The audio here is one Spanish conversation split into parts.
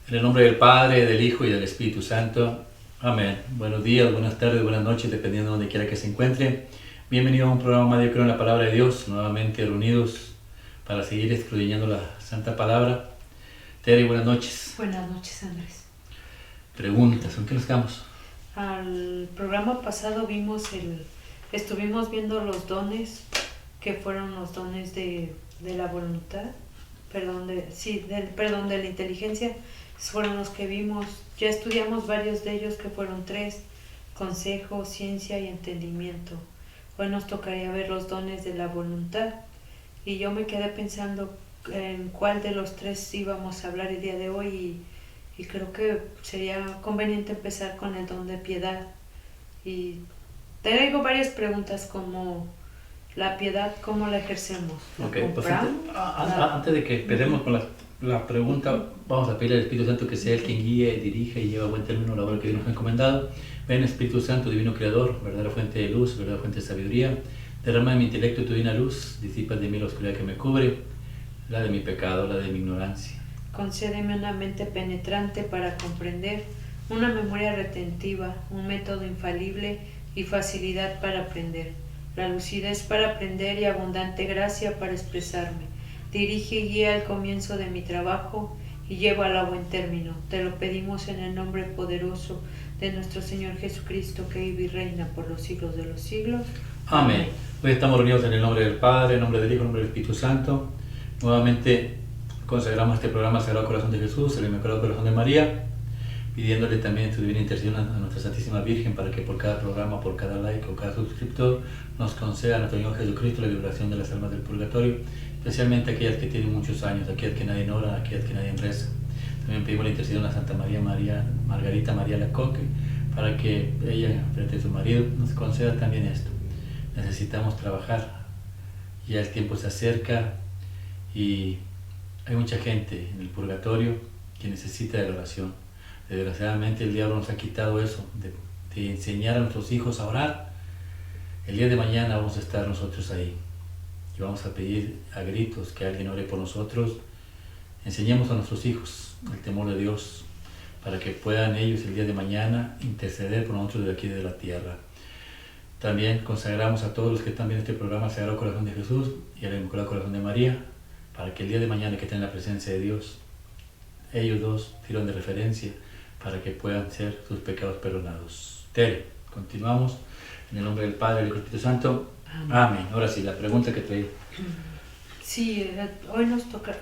En el nombre del Padre, del Hijo y del Espíritu Santo. Amén. Buenos días, buenas tardes, buenas noches, dependiendo de donde quiera que se encuentre. Bienvenido a un programa más de Yo Creo en la Palabra de Dios, nuevamente reunidos para seguir escudriñando la Santa Palabra. Tere, buenas noches. Buenas noches, Andrés. Preguntas, ¿en qué nos quedamos? Al programa pasado estuvimos viendo los dones, que fueron los dones de la voluntad, de la inteligencia, fueron los que vimos. Ya estudiamos varios de ellos, que fueron 3: consejo, ciencia y entendimiento. Hoy nos tocaría ver los dones de la voluntad, y yo me quedé pensando en cuál de los 3 íbamos a hablar el día de hoy, y creo que sería conveniente empezar con el don de piedad. Y te traigo varias preguntas, como la piedad, ¿cómo la ejercemos? Ok, pues antes de que empecemos con la pregunta, vamos a pedirle al Espíritu Santo que sea el quien guíe, dirige y lleve a buen término la obra que Dios nos ha encomendado. Ven, Espíritu Santo, divino Creador, verdadera fuente de luz, verdadera fuente de sabiduría, derrama en mi intelecto tu divina luz, disipa de mí la oscuridad que me cubre, la de mi pecado, la de mi ignorancia. Concédeme una mente penetrante para comprender, una memoria retentiva, un método infalible y facilidad para aprender, la lucidez para aprender y abundante gracia para expresarme. Dirige y guía el comienzo de mi trabajo y llévala a buen término. Te lo pedimos en el nombre poderoso de nuestro Señor Jesucristo, que vive y reina por los siglos de los siglos. Amén. Hoy estamos reunidos en el nombre del Padre, en el nombre del Hijo, en el nombre del Espíritu Santo. Nuevamente consagramos este programa al Sagrado Corazón de Jesús, al Inmaculado Corazón de María, pidiéndole también su divina intercesión a nuestra Santísima Virgen para que por cada programa, por cada like o cada suscriptor nos conceda a nuestro Señor Jesucristo la liberación de las almas del purgatorio, especialmente aquellas que tienen muchos años, aquellas que nadie ora, aquellas que nadie reza. También pedimos la intercesión a Santa Margarita María Lacoque, para que ella, frente a su marido, nos conceda también esto. Necesitamos trabajar, ya el tiempo se acerca y hay mucha gente en el purgatorio que necesita de la oración. Desgraciadamente el diablo nos ha quitado eso, de enseñar a nuestros hijos a orar. El día de mañana vamos a estar nosotros ahí y vamos a pedir a gritos que alguien ore por nosotros. Enseñemos a nuestros hijos el temor de Dios, para que puedan ellos el día de mañana interceder por nosotros de aquí de la tierra. También consagramos a todos los que están viendo este programa al Sagrado Corazón de Jesús y al Inmaculado Corazón de María, para que el día de mañana que estén en la presencia de Dios, ellos dos sirvan de referencia para que puedan ser sus pecados perdonados. Tere, continuamos en el nombre del Padre, del Hijo y del Espíritu Santo. Amén. Ahora sí, la pregunta que traí. Sí, hoy nos toca,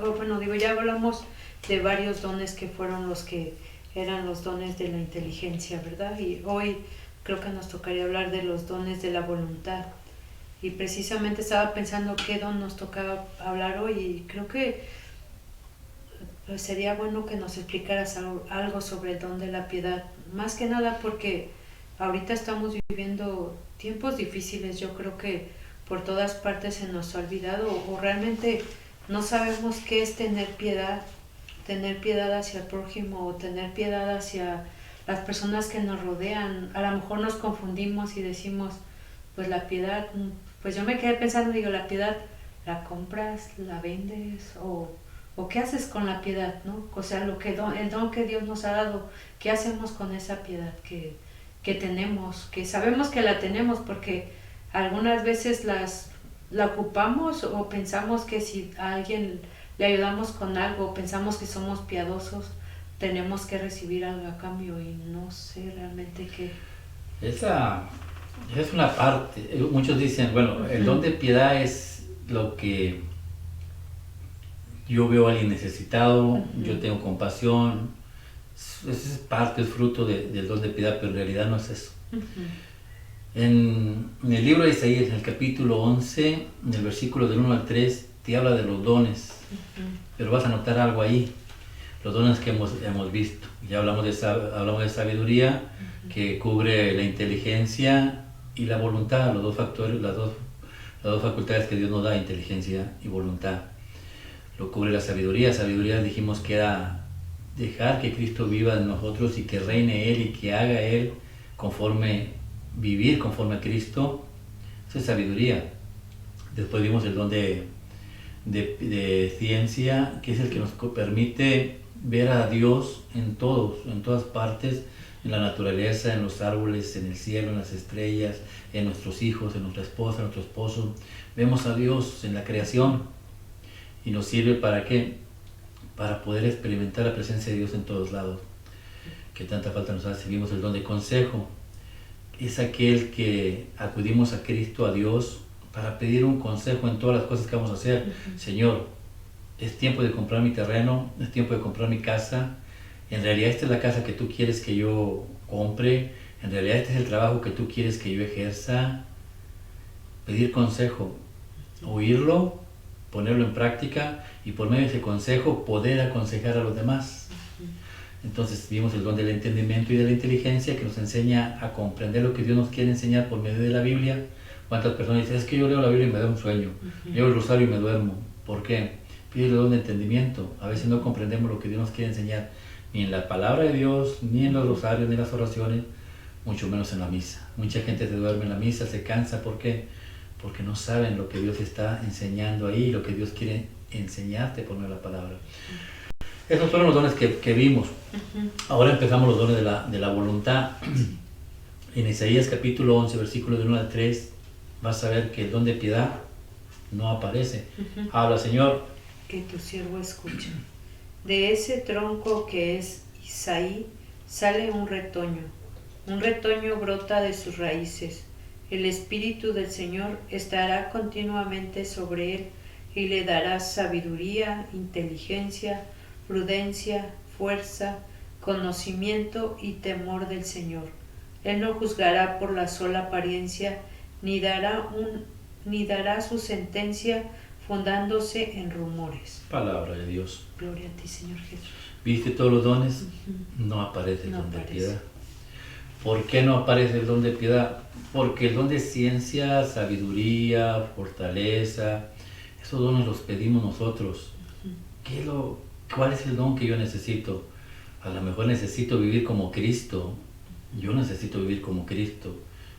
ya hablamos de varios dones que fueron los que eran los dones de la inteligencia, ¿verdad? Y hoy creo que nos tocaría hablar de los dones de la voluntad. Y precisamente estaba pensando qué don nos tocaba hablar hoy, y creo que pues sería bueno que nos explicaras algo sobre el don de la piedad. Más que nada porque ahorita estamos viviendo tiempos difíciles. Yo creo que por todas partes se nos ha olvidado, o realmente no sabemos qué es tener piedad hacia el prójimo, o tener piedad hacia las personas que nos rodean. A lo mejor nos confundimos y decimos, pues la piedad, pues yo me quedé pensando, digo, la piedad, ¿la compras, la vendes, o qué haces con la piedad, ¿no? O sea, el don que Dios nos ha dado, ¿qué hacemos con esa piedad que tenemos, que sabemos que la tenemos, porque algunas veces la ocupamos, o pensamos que si a alguien le ayudamos con algo, pensamos que somos piadosos, tenemos que recibir algo a cambio, y no sé realmente qué. Esa es una parte. Muchos dicen, bueno, el don de piedad es lo que yo veo a alguien necesitado, yo tengo compasión. Esa es parte, es fruto del don de piedad, pero en realidad no es eso. En el libro de Isaías, en el capítulo 11, en el versículo del 1 al 3, te habla de los dones, pero vas a notar algo ahí, los dones que hemos visto. Ya hablamos de sabiduría, que cubre la inteligencia y la voluntad, los dos factores, las dos facultades que Dios nos da, inteligencia y voluntad. Lo cubre la sabiduría. Sabiduría dijimos que era dejar que Cristo viva en nosotros y que reine Él y que haga Él vivir conforme a Cristo. Eso es sabiduría. Después vimos el don de ciencia, que es el que nos permite ver a Dios en todas partes, en la naturaleza, en los árboles, en el cielo, en las estrellas, en nuestros hijos, en nuestra esposa, en nuestro esposo. Vemos a Dios en la creación y nos sirve ¿para qué? Para poder experimentar la presencia de Dios en todos lados. Que tanta falta nos hace. Vimos el don de consejo. Es aquel que acudimos a Cristo, a Dios, para pedir un consejo en todas las cosas que vamos a hacer. Señor, es tiempo de comprar mi terreno, es tiempo de comprar mi casa. En realidad esta es la casa que tú quieres que yo compre. En realidad este es el trabajo que tú quieres que yo ejerza. Pedir consejo, oírlo, ponerlo en práctica y por medio de ese consejo poder aconsejar a los demás. Entonces vimos el don del entendimiento y de la inteligencia que nos enseña a comprender lo que Dios nos quiere enseñar por medio de la Biblia. ¿Cuántas personas dicen, es que yo leo la Biblia y me da un sueño? Leo el rosario y me duermo. ¿Por qué? Pide el don de entendimiento. A veces no comprendemos lo que Dios nos quiere enseñar, ni en la palabra de Dios, ni en los rosarios, ni en las oraciones, mucho menos en la misa. Mucha gente se duerme en la misa, se cansa. ¿Por qué? Porque no saben lo que Dios está enseñando ahí, lo que Dios quiere enseñarte por medio de la palabra. Esos fueron los dones que vimos. Ahora empezamos los dones de la voluntad. En Isaías capítulo 11, versículos de 1 al 3, vas a ver que el don de piedad no aparece. Habla, Señor. Que tu siervo escuche. De ese tronco que es Isaí sale un retoño brota de sus raíces. El Espíritu del Señor estará continuamente sobre él y le dará sabiduría, inteligencia, prudencia, fuerza, conocimiento y temor del Señor. Él no juzgará por la sola apariencia, ni dará su sentencia fundándose en rumores. Palabra de Dios. Gloria a ti, Señor Jesús. ¿Viste todos los dones? No aparece el don de piedad. ¿Por qué no aparece el don de piedad? Porque el don de ciencia, sabiduría, fortaleza, esos dones los pedimos nosotros. ¿Cuál es el don que yo necesito? A lo mejor necesito vivir como Cristo. Yo necesito vivir como Cristo.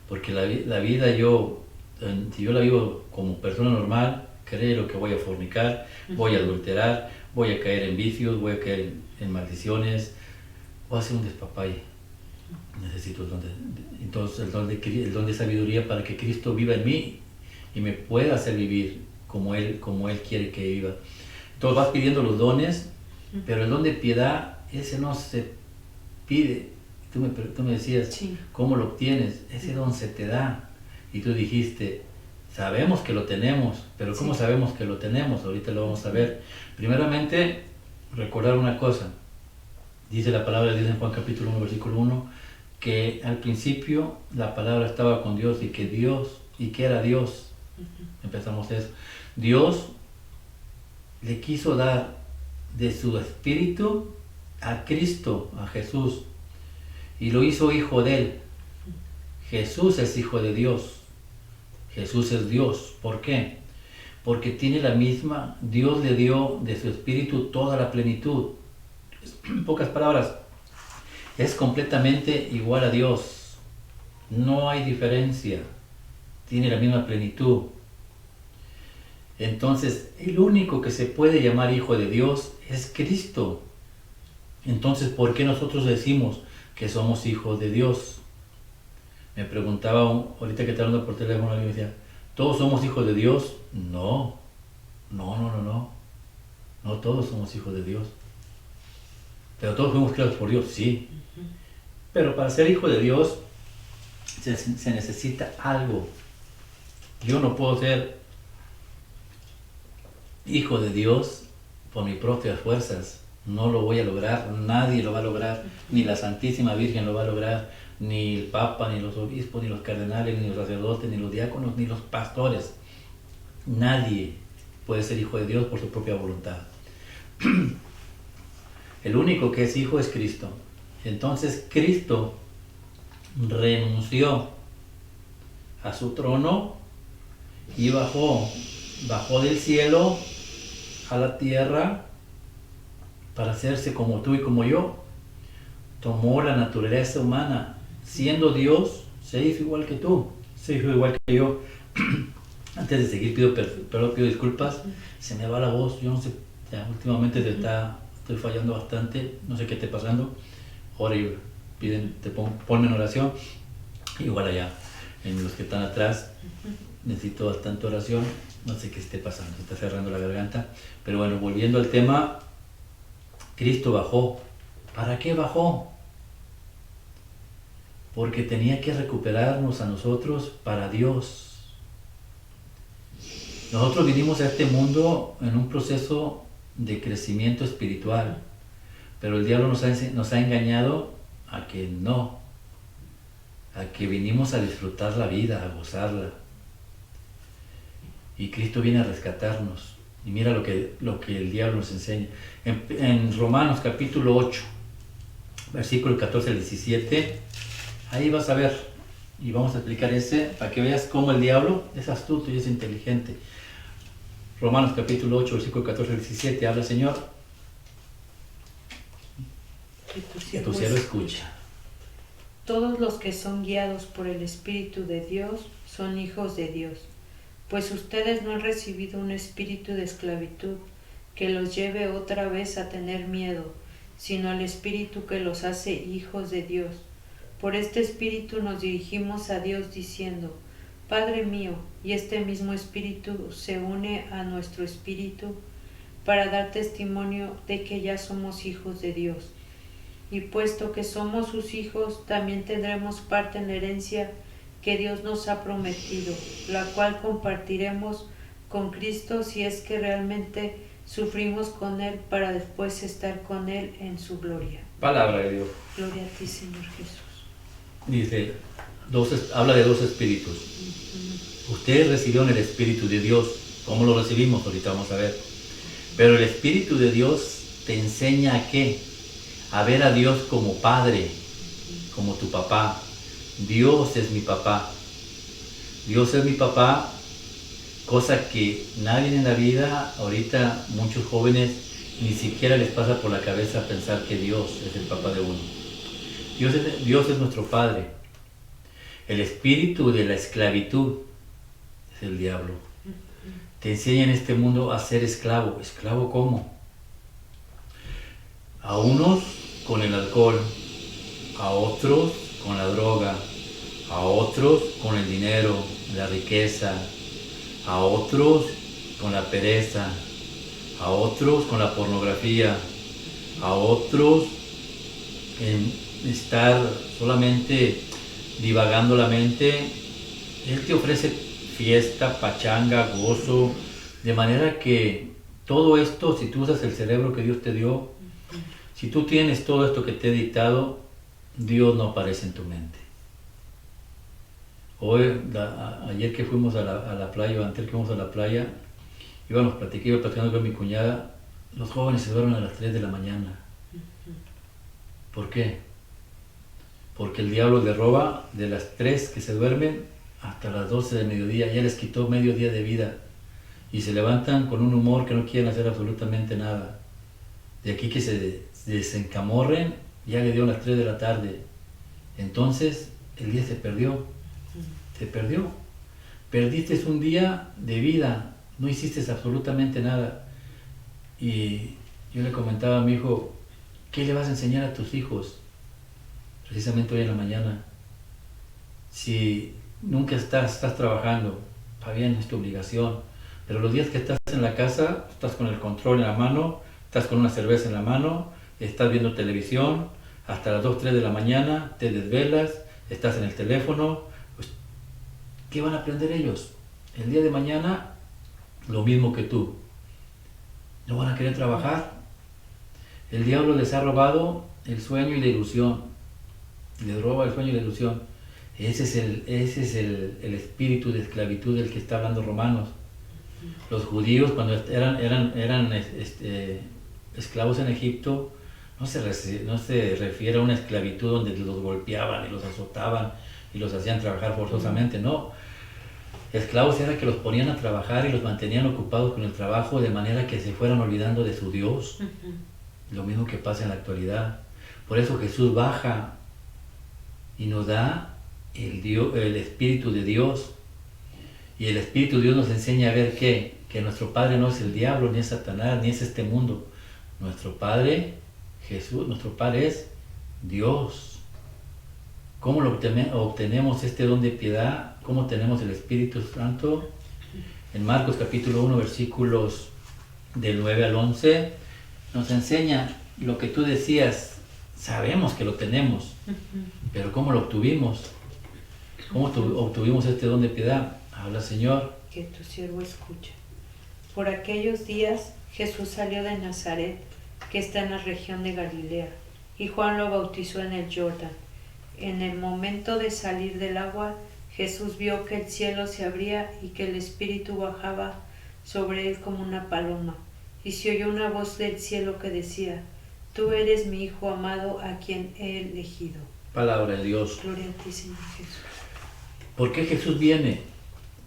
Porque la vida si yo la vivo como persona normal, creo que voy a fornicar, voy a adulterar, voy a caer en vicios, voy a caer en maldiciones, voy a hacer un despapalle. Necesito entonces el don de sabiduría para que Cristo viva en mí y me pueda hacer vivir como Él quiere que viva. Entonces vas pidiendo los dones, pero el don de piedad, ese no se pide. Tú me decías, sí. ¿Cómo lo obtienes? Ese don se te da. Y tú dijiste, sabemos que lo tenemos, pero ¿cómo sabemos que lo tenemos? Ahorita lo vamos a ver. Primeramente, recordar una cosa. Dice la palabra de Dios en Juan capítulo 1, versículo 1, que al principio la palabra estaba con Dios y que era Dios. Empezamos eso. Dios le quiso dar de su espíritu a Cristo, a Jesús, y lo hizo hijo de él. Jesús es hijo de Dios. Jesús es Dios. ¿Por qué? Porque tiene la misma, Dios le dio de su espíritu toda la plenitud. En pocas palabras, es completamente igual a Dios. No hay diferencia. Tiene la misma plenitud. Entonces, el único que se puede llamar hijo de Dios es Cristo. Entonces, ¿por qué nosotros decimos que somos hijos de Dios? Me preguntaba ahorita que estaba hablando por teléfono, alguien me decía, ¿todos somos hijos de Dios? No todos somos hijos de Dios. Pero todos fuimos creados por Dios, sí. Pero para ser hijo de Dios se necesita algo. Yo no puedo ser hijo de Dios por mis propias fuerzas. No lo voy a lograr, nadie lo va a lograr, ni la Santísima Virgen lo va a lograr, ni el Papa, ni los obispos, ni los cardenales, ni los sacerdotes, ni los diáconos, ni los pastores. Nadie puede ser hijo de Dios por su propia voluntad. El único que es hijo es Cristo. Entonces Cristo renunció a su trono y bajó del cielo a la tierra para hacerse como tú y como yo. Tomó la naturaleza humana, siendo Dios, se hizo igual que tú, se hizo igual que yo. Antes de seguir pido disculpas, se me va la voz, yo no sé, ya últimamente está estoy fallando bastante, no sé qué esté pasando. Ora y piden, ponme en oración. Igual allá, en los que están atrás, necesito bastante oración, no sé qué esté pasando, se está cerrando la garganta. Pero bueno, volviendo al tema, Cristo bajó. ¿Para qué bajó? Porque tenía que recuperarnos a nosotros para Dios. Nosotros vinimos a este mundo en un proceso de crecimiento espiritual, pero el diablo nos ha engañado a que no, a que vinimos a disfrutar la vida, a gozarla. Y Cristo viene a rescatarnos. Y mira lo que el diablo nos enseña. En Romanos capítulo 8, versículo 14 al 17, ahí vas a ver, y vamos a explicar ese, para que veas cómo el diablo es astuto y es inteligente. Romanos capítulo 8, versículo 14 al 17, habla, Señor, que tu siervo escucha. Todos los que son guiados por el Espíritu de Dios son hijos de Dios, pues ustedes no han recibido un espíritu de esclavitud que los lleve otra vez a tener miedo, sino el Espíritu que los hace hijos de Dios. Por este Espíritu nos dirigimos a Dios diciendo, Padre mío, y este mismo Espíritu se une a nuestro espíritu para dar testimonio de que ya somos hijos de Dios. Y puesto que somos sus hijos, también tendremos parte en la herencia que Dios nos ha prometido, la cual compartiremos con Cristo si es que realmente sufrimos con Él para después estar con Él en su gloria. Palabra de Dios. Gloria a ti, Señor Jesús. Dice, habla de dos espíritus. Ustedes recibieron el Espíritu de Dios. ¿Cómo lo recibimos? Ahorita vamos a ver. Pero el Espíritu de Dios te enseña a qué? A ver a Dios como Padre, como tu papá. Dios es mi papá. Dios es mi papá, cosa que nadie en la vida, ahorita muchos jóvenes, ni siquiera les pasa por la cabeza pensar que Dios es el papá de uno. Dios es nuestro Padre. El espíritu de la esclavitud es el diablo. Te enseña en este mundo a ser esclavo. ¿Esclavo cómo? A unos con el alcohol, a otros con la droga, a otros con el dinero, la riqueza, a otros con la pereza, a otros con la pornografía, a otros en estar solamente divagando la mente. Él te ofrece fiesta, pachanga, gozo, de manera que todo esto, si tú usas el cerebro que Dios te dio, si tú tienes todo esto que te he dictado, Dios no aparece en tu mente. Ayer que fuimos a la playa, o antes que fuimos a la playa, iba platicando con mi cuñada, los jóvenes se duermen a las 3 de la mañana. ¿Por qué? Porque el diablo les roba de las 3 que se duermen hasta las 12 del mediodía, ya les quitó medio día de vida y se levantan con un humor que no quieren hacer absolutamente nada. De aquí que se desencamorren, ya le dio las 3 de la tarde. Entonces el día se perdió. Se perdió. Perdiste un día de vida, no hiciste absolutamente nada. Y yo le comentaba a mi hijo, ¿qué le vas a enseñar a tus hijos? Precisamente hoy en la mañana. Si nunca estás trabajando, está bien, es tu obligación, pero los días que estás en la casa, estás con el control en la mano, estás con una cerveza en la mano, estás viendo televisión, hasta las 2, 3 de la mañana, te desvelas, estás en el teléfono, pues, ¿qué van a aprender ellos? El día de mañana, lo mismo que tú. No van a querer trabajar. El diablo les ha robado el sueño y la ilusión. Les roba el sueño y la ilusión. Ese es el espíritu de esclavitud del que está hablando Romanos. Los judíos, cuando eran esclavos en Egipto, no se refiere a una esclavitud donde los golpeaban y los azotaban y los hacían trabajar forzosamente, no. Esclavos era que los ponían a trabajar y los mantenían ocupados con el trabajo de manera que se fueran olvidando de su Dios. Lo mismo que pasa en la actualidad. Por eso Jesús baja y nos da el Espíritu de Dios. Y el Espíritu de Dios nos enseña a ver que nuestro Padre no es el diablo, ni es Satanás, ni es este mundo. Nuestro Padre, Jesús, nuestro Padre es Dios. ¿Cómo obtenemos este don de piedad? ¿Cómo tenemos el Espíritu Santo? En Marcos capítulo 1, versículos del 9 al 11, nos enseña lo que tú decías. Sabemos que lo tenemos, pero ¿cómo lo obtuvimos? ¿Cómo obtuvimos este don de piedad? Habla, Señor. Que tu siervo escucha. Por aquellos días Jesús salió de Nazaret, que está en la región de Galilea, y Juan lo bautizó en el Jordán. En el momento de salir del agua, Jesús vio que el cielo se abría y que el Espíritu bajaba sobre él como una paloma, y se oyó una voz del cielo que decía: Tú eres mi Hijo amado, a quien he elegido. Palabra de Dios. Gloria a ti, Señor Jesús. ¿Por qué Jesús viene?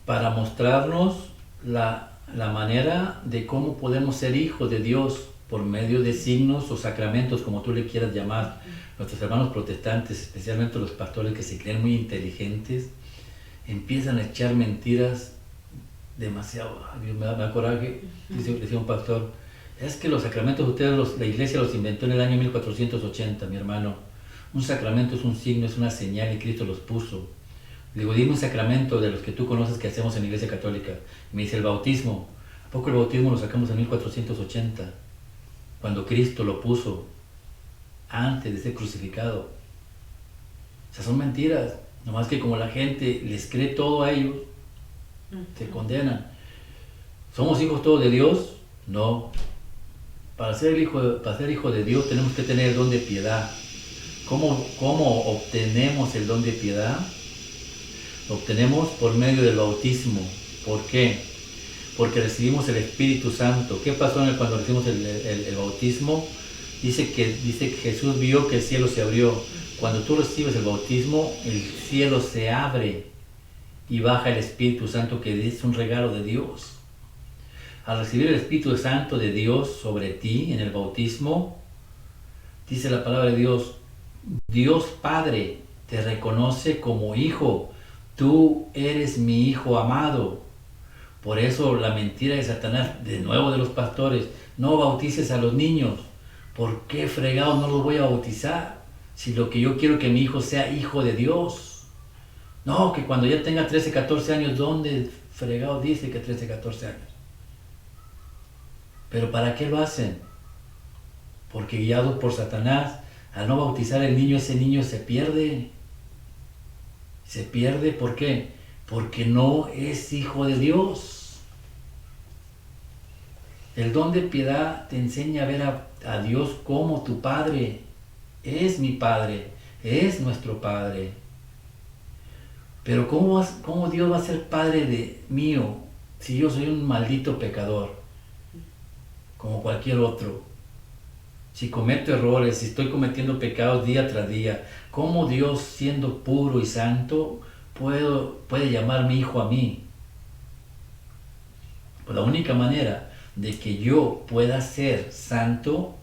Para mostrarnos la manera de cómo podemos ser hijos de Dios por medio de signos o sacramentos, como tú le quieras llamar. Nuestros hermanos protestantes, especialmente los pastores que se creen muy inteligentes, empiezan a echar mentiras demasiado. Dios me da coraje. Decía un pastor: es que los sacramentos ustedes, la iglesia los inventó en el año 1480, mi hermano. Un sacramento es un signo, es una señal, y Cristo los puso. Le digo, dime un sacramento de los que tú conoces que hacemos en la iglesia católica. Me dice: el bautismo. ¿A poco el bautismo lo sacamos en 1480? Cuando Cristo lo puso antes de ser crucificado. O sea, son mentiras. Nomás que como la gente les cree todo a ellos, se condenan. ¿Somos hijos todos de Dios? No. Para ser hijo de Dios tenemos que tener el don de piedad. ¿Cómo obtenemos el don de piedad? Lo obtenemos por medio del bautismo. ¿Por qué? Porque recibimos el Espíritu Santo. ¿Qué pasó cuando recibimos el bautismo? Dice que Jesús vio que el cielo se abrió. Cuando tú recibes el bautismo, el cielo se abre y baja el Espíritu Santo, que es un regalo de Dios. Al recibir el Espíritu Santo de Dios sobre ti en el bautismo, dice la palabra de Dios: Dios Padre te reconoce como hijo. Tú eres mi Hijo amado. Por eso la mentira de Satanás, de nuevo de los pastores: no bautices a los niños. ¿Por qué fregado no los voy a bautizar? Si lo que yo quiero es que mi hijo sea hijo de Dios. No, que cuando ya tenga 13, 14 años, ¿dónde fregado dice que 13, 14 años? ¿Pero para qué lo hacen? Porque guiados por Satanás, al no bautizar al niño, ese niño se pierde. Se pierde, ¿por qué? Porque no es hijo de Dios. El don de piedad te enseña a ver a Dios como tu Padre. Es mi Padre, es nuestro Padre. Pero ¿cómo Dios va a ser Padre mío si yo soy un maldito pecador? Como cualquier otro. Si cometo errores, si estoy cometiendo pecados día tras día, ¿cómo Dios, siendo puro y santo, puede llamar mi hijo a mí? Pues la única manera de que yo pueda ser santo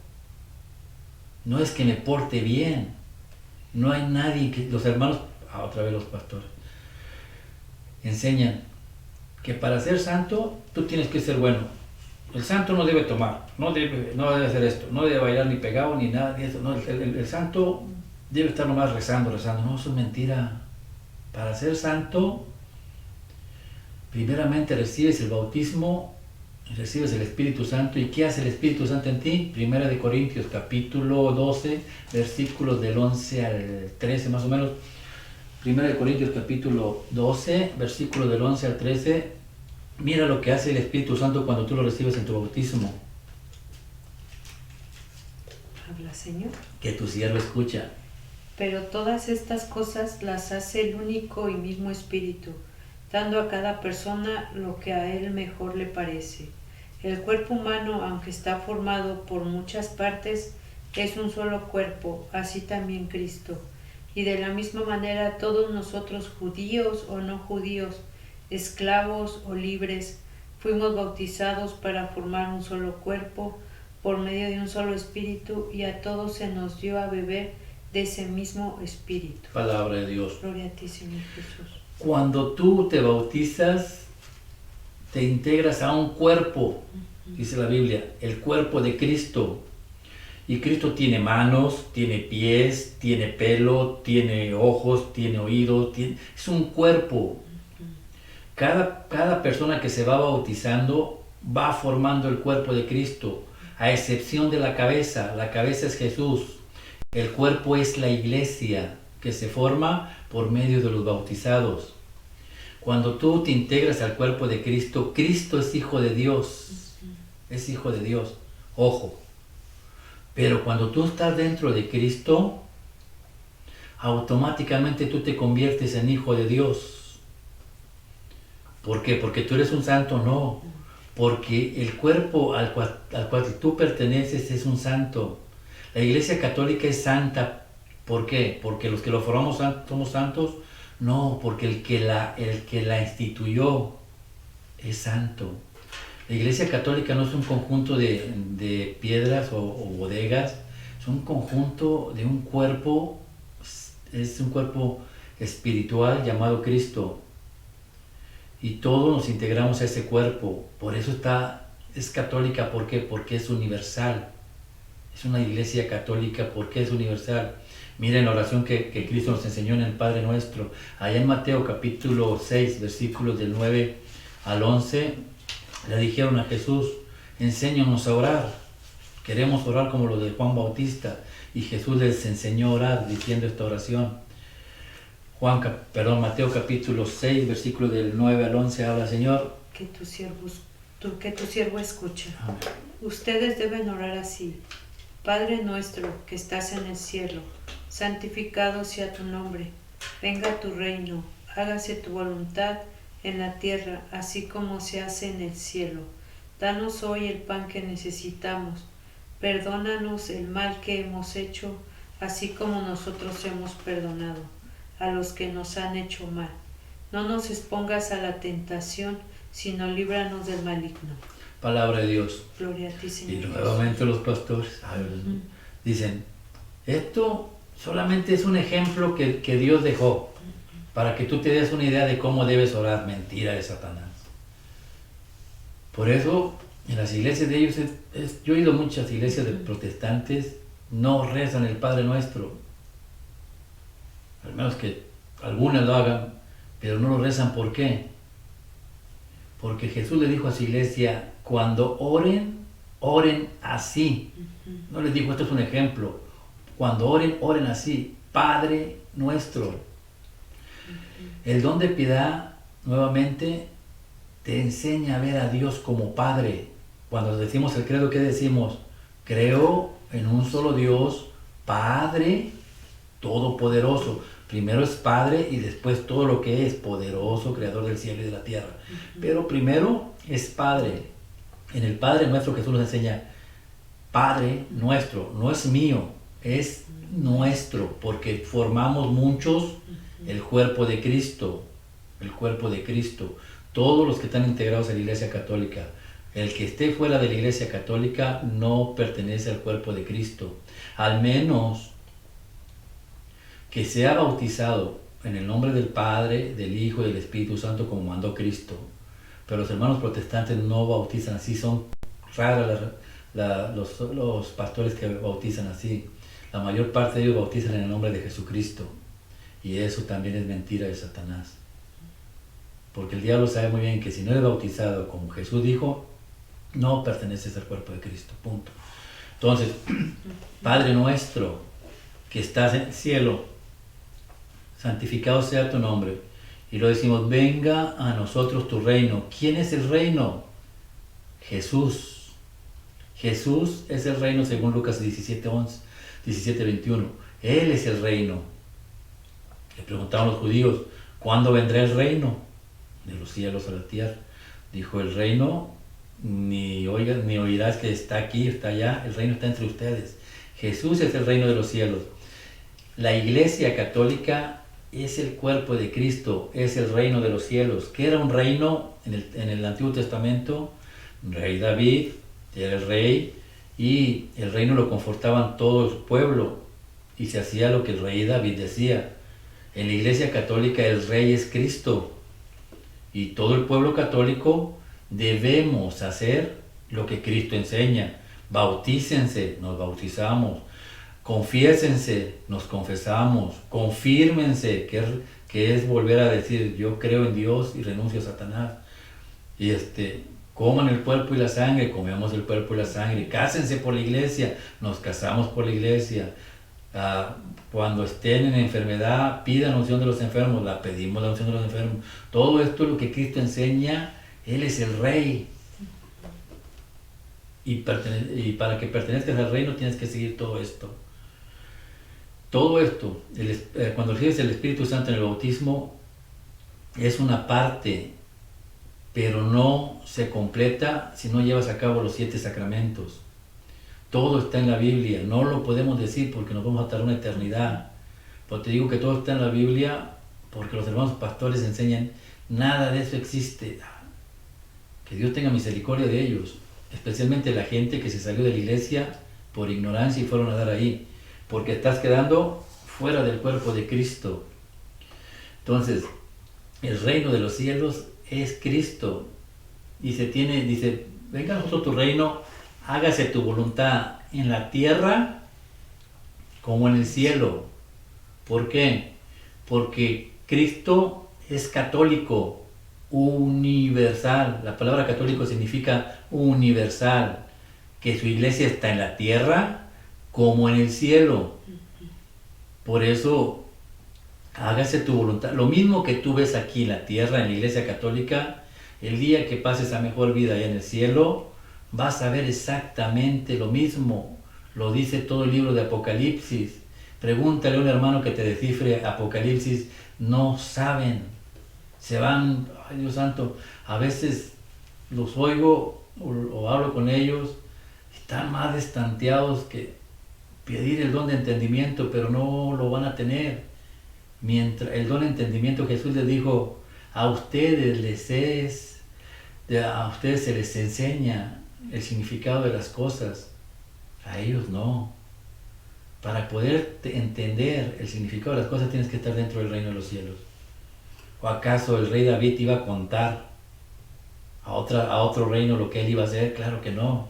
no es que me porte bien. No hay nadie que... Los hermanos, otra vez los pastores, enseñan que para ser santo tú tienes que ser bueno. El santo no debe tomar, no debe hacer esto, no debe bailar ni pegado ni nada de eso. No, el santo debe estar nomás rezando. No, eso es mentira. Para ser santo, primeramente recibes el bautismo, recibes el Espíritu Santo. ¿Y qué hace el Espíritu Santo en ti? Primera de Corintios capítulo 12, versículos del 11 al 13 más o menos. Primera de Corintios capítulo 12, versículos del 11 al 13. Mira lo que hace el Espíritu Santo cuando tú lo recibes en tu bautismo. Habla, Señor. Que tu siervo escucha. Pero todas estas cosas las hace el único y mismo Espíritu, dando a cada persona lo que a él mejor le parece. El cuerpo humano, aunque está formado por muchas partes, es un solo cuerpo, así también Cristo. Y de la misma manera todos nosotros, judíos o no judíos, esclavos o libres, fuimos bautizados para formar un solo cuerpo, por medio de un solo Espíritu, y a todos se nos dio a beber de ese mismo Espíritu. Palabra de Dios. Gloria a ti, Señor Jesús. Cuando tú te bautizas, te integras a un cuerpo, dice la Biblia, el cuerpo de Cristo. Y Cristo tiene manos, tiene pies, tiene pelo, tiene ojos, tiene oídos, es un cuerpo. Cada persona que se va bautizando va formando el cuerpo de Cristo, a excepción de la cabeza. La cabeza es Jesús. El cuerpo es la iglesia, que se forma por medio de los bautizados. Cuando tú te integras al cuerpo de Cristo, Cristo es hijo de Dios. Es hijo de Dios. Ojo. Pero cuando tú estás dentro de Cristo, automáticamente tú te conviertes en hijo de Dios. ¿Por qué? ¿Porque tú eres un santo? No. Porque el cuerpo al cual tú perteneces es un santo. La Iglesia Católica es santa. ¿Por qué? ¿Porque los que lo formamos somos santos? No, porque el que la instituyó es santo. La Iglesia Católica no es un conjunto de piedras o bodegas, es un conjunto de un cuerpo, es un cuerpo espiritual llamado Cristo. Y todos nos integramos a ese cuerpo. Por eso es católica. ¿Por qué? Porque es universal. Es una iglesia católica porque es universal. Miren la oración que Cristo nos enseñó en el Padre Nuestro. Allá en Mateo capítulo 6, versículos del 9 al 11, le dijeron a Jesús, enséñanos a orar. Queremos orar como lo de Juan Bautista. Y Jesús les enseñó a orar diciendo esta oración. Mateo capítulo 6, versículo del 9 al 11, habla, Señor. Que tu siervo escucha. Amén. Ustedes deben orar así. Padre nuestro que estás en el cielo, santificado sea tu nombre. Venga tu reino, hágase tu voluntad en la tierra, así como se hace en el cielo. Danos hoy el pan que necesitamos. Perdónanos el mal que hemos hecho, así como nosotros hemos perdonado a los que nos han hecho mal. No nos expongas a la tentación, sino líbranos del maligno. Palabra de Dios. Gloria a ti, Señor. Y nuevamente los pastores dicen, esto solamente es un ejemplo que Dios dejó para que tú te des una idea de cómo debes orar. Mentira de Satanás. Por eso, en las iglesias de ellos, yo he ido a muchas iglesias de protestantes, no rezan el Padre Nuestro. Al menos que algunas lo hagan, pero no lo rezan. ¿Por qué? Porque Jesús le dijo a su iglesia, cuando oren, oren así. No les dijo, esto es un ejemplo. Cuando oren, oren así. Padre Nuestro. El don de piedad, nuevamente, te enseña a ver a Dios como Padre. Cuando decimos el credo, ¿qué decimos? Creo en un solo Dios, Padre Todopoderoso. Primero es Padre y después todo lo que es poderoso, creador del cielo y de la tierra. Pero primero es Padre. En el Padre Nuestro Jesús nos enseña, Padre Nuestro, no es mío, es nuestro, porque formamos muchos el cuerpo de Cristo, el cuerpo de Cristo. Todos los que están integrados en la Iglesia Católica. El que esté fuera de la Iglesia Católica no pertenece al cuerpo de Cristo. Al menos que sea bautizado en el nombre del Padre, del Hijo y del Espíritu Santo como mandó Cristo. Pero los hermanos protestantes no bautizan así, son raros los pastores que bautizan así. La mayor parte de ellos bautizan en el nombre de Jesucristo. Y eso también es mentira de Satanás. Porque el diablo sabe muy bien que si no eres bautizado como Jesús dijo, no perteneces al cuerpo de Cristo, punto. Entonces, Padre nuestro que estás en el cielo, santificado sea tu nombre. Y lo decimos, venga a nosotros tu reino. ¿Quién es el reino? Jesús. Jesús es el reino según Lucas 17:21. Él es el reino. Le preguntaban los judíos, ¿cuándo vendrá el reino? De los cielos a la tierra. Dijo, el reino ni oirás que está aquí, está allá. El reino está entre ustedes. Jesús es el reino de los cielos. La Iglesia Católica es el cuerpo de Cristo, es el reino de los cielos. ¿Qué era un reino en el Antiguo Testamento? Rey David era el rey y el reino lo confortaban todo el pueblo y se hacía lo que el rey David decía. En la Iglesia Católica el rey es Cristo y todo el pueblo católico debemos hacer lo que Cristo enseña. bautícense, nos bautizamos, confiésense, nos confesamos, confírmense, que es volver a decir, yo creo en Dios y renuncio a Satanás. Y coman el cuerpo y la sangre, comemos el cuerpo y la sangre, cásense por la iglesia, nos casamos por la iglesia. Cuando estén en enfermedad, pidan la unción de los enfermos, la pedimos la unción de los enfermos. Todo esto es lo que Cristo enseña. Él es el Rey. Y para que pertenezcas al reino tienes que seguir todo esto. Todo esto, cuando recibes el Espíritu Santo en el bautismo, es una parte, pero no se completa si no llevas a cabo los 7 sacramentos. Todo está en la Biblia, no lo podemos decir porque nos vamos a tardar una eternidad. Pero te digo que todo está en la Biblia porque los hermanos pastores enseñan, nada de eso existe. Que Dios tenga misericordia de ellos, especialmente la gente que se salió de la iglesia por ignorancia y fueron a dar ahí, porque estás quedando fuera del cuerpo de Cristo. Entonces, el reino de los cielos es Cristo. Dice, venga a nosotros tu reino, hágase tu voluntad en la tierra como en el cielo. ¿Por qué? Porque Cristo es católico, universal. La palabra católico significa universal, que su iglesia está en la tierra como en el cielo. Por eso, hágase tu voluntad. Lo mismo que tú ves aquí en la tierra, en la iglesia católica, el día que pases a mejor vida allá en el cielo, vas a ver exactamente lo mismo. Lo dice todo el libro de Apocalipsis. Pregúntale a un hermano que te descifre Apocalipsis, no saben. Se van, ay Dios santo, a veces los oigo o hablo con ellos, están más destanteados que pedir el don de entendimiento, pero no lo van a tener. Mientras el don de entendimiento, Jesús les dijo, a ustedes se les enseña el significado de las cosas, a ellos no. Para poder entender el significado de las cosas tienes que estar dentro del reino de los cielos. ¿O acaso el rey David iba a contar a otro reino lo que él iba a hacer? Claro que no.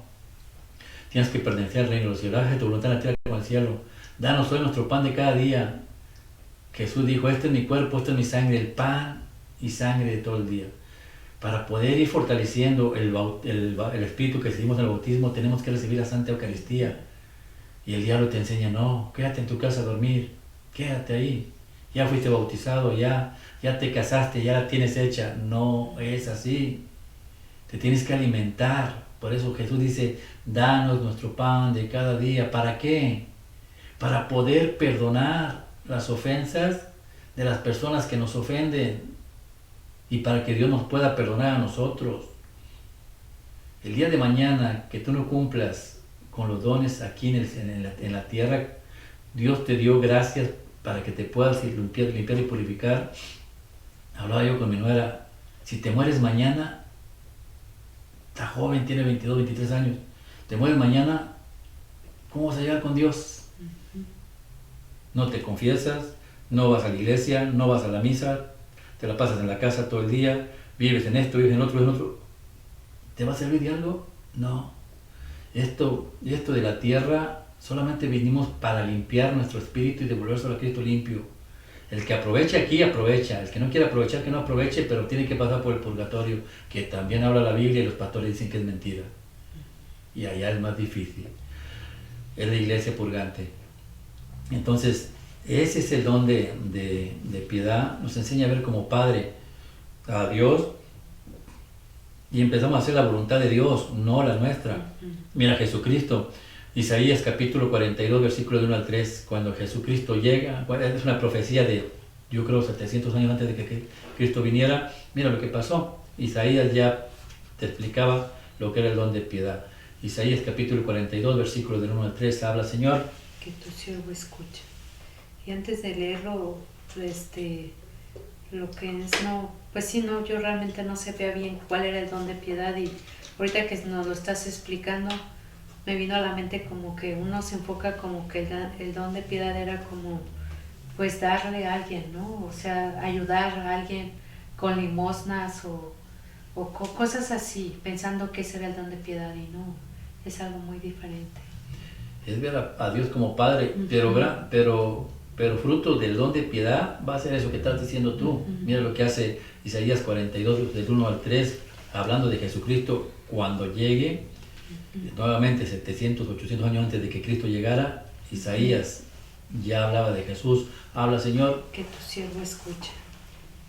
Tienes que pertenecer al reino de los cielos. Haz tu voluntad en la tierra como en el cielo. Danos hoy nuestro pan de cada día. Jesús dijo, este es mi cuerpo, esto es mi sangre, el pan y sangre de todo el día. Para poder ir fortaleciendo el espíritu que recibimos en el bautismo, tenemos que recibir la Santa Eucaristía. Y el diablo te enseña, no, quédate en tu casa a dormir, quédate ahí. Ya fuiste bautizado, ya te casaste, ya la tienes hecha. No es así. Te tienes que alimentar. Por eso Jesús dice, danos nuestro pan de cada día. ¿Para qué? Para poder perdonar las ofensas de las personas que nos ofenden y para que Dios nos pueda perdonar a nosotros. El día de mañana que tú no cumplas con los dones aquí en la tierra, Dios te dio gracias para que te puedas limpiar y purificar. Hablaba yo con mi nuera, si te mueres mañana, está joven, tiene 22, 23 años, te mueres mañana, ¿cómo vas a llegar con Dios? No te confiesas, no vas a la iglesia, no vas a la misa, te la pasas en la casa todo el día, vives en esto, vives en otro. ¿Te va a servir de algo? No. Esto de la tierra, solamente vinimos para limpiar nuestro espíritu y devolvérselo a Cristo limpio. El que aprovecha aquí, aprovecha. El que no quiere aprovechar, que no aproveche, pero tiene que pasar por el purgatorio, que también habla la Biblia y los pastores dicen que es mentira. Y allá es más difícil. Es la iglesia purgante. Entonces, ese es el don de piedad. Nos enseña a ver como Padre a Dios y empezamos a hacer la voluntad de Dios, no la nuestra. Mira, Jesucristo, Isaías capítulo 42, versículo de 1 al 3, cuando Jesucristo llega, es una profecía de, yo creo, 700 años antes de que Cristo viniera. Mira lo que pasó. Isaías ya te explicaba lo que era el don de piedad. Isaías capítulo 42, versículo del 1 al 3, habla, Señor, que tu siervo escucha. Y antes de leerlo, lo que es, no, pues sí, no, yo realmente no sabía bien cuál era el don de piedad, y ahorita que nos lo estás explicando, me vino a la mente como que uno se enfoca como que el don de piedad era como, pues darle a alguien, ¿no? O sea, ayudar a alguien con limosnas o cosas así, pensando que ese era el don de piedad, y no. es algo muy diferente. Es ver a Dios como Padre, pero fruto del don de piedad va a ser eso que estás diciendo tú. Mira lo que hace Isaías 42, del 1 al 3, hablando de Jesucristo cuando llegue. Nuevamente 700, 800 años antes de que Cristo llegara, Isaías ya hablaba de Jesús. Habla, Señor. Que tu siervo escucha.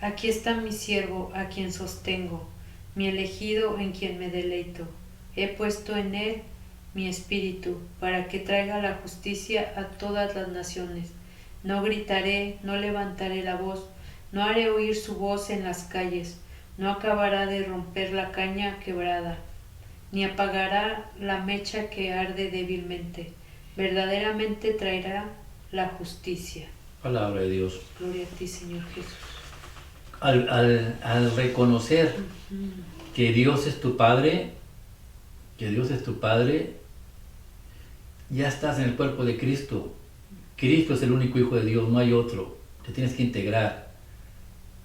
Aquí está mi siervo, a quien sostengo, mi elegido en quien me deleito. He puesto en él mi espíritu, para que traiga la justicia a todas las naciones. No gritaré, no levantaré la voz, no haré oír su voz en las calles, no acabará de romper la caña quebrada, ni apagará la mecha que arde débilmente. Verdaderamente traerá la justicia. Palabra de Dios. Gloria a ti, Señor Jesús. Al reconocer que Dios es tu Padre, ya estás en el cuerpo de Cristo. Cristo es el único Hijo de Dios, no hay otro. Te tienes que integrar.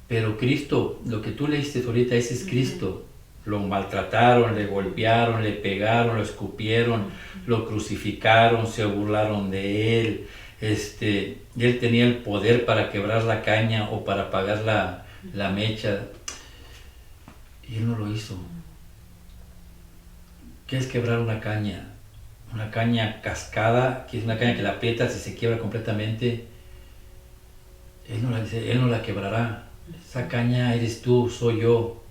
Pero Cristo, lo que tú leíste ahorita, ese es Cristo. Lo maltrataron, le golpearon, le pegaron, lo escupieron, lo crucificaron, se burlaron de él. Él tenía el poder para quebrar la caña o para apagar la mecha. Y él no lo hizo. ¿Qué es quebrar una caña? Una caña cascada, que es una caña que la aprietas y se quiebra completamente. Él no la quebrará. Esa caña eres tú, soy yo.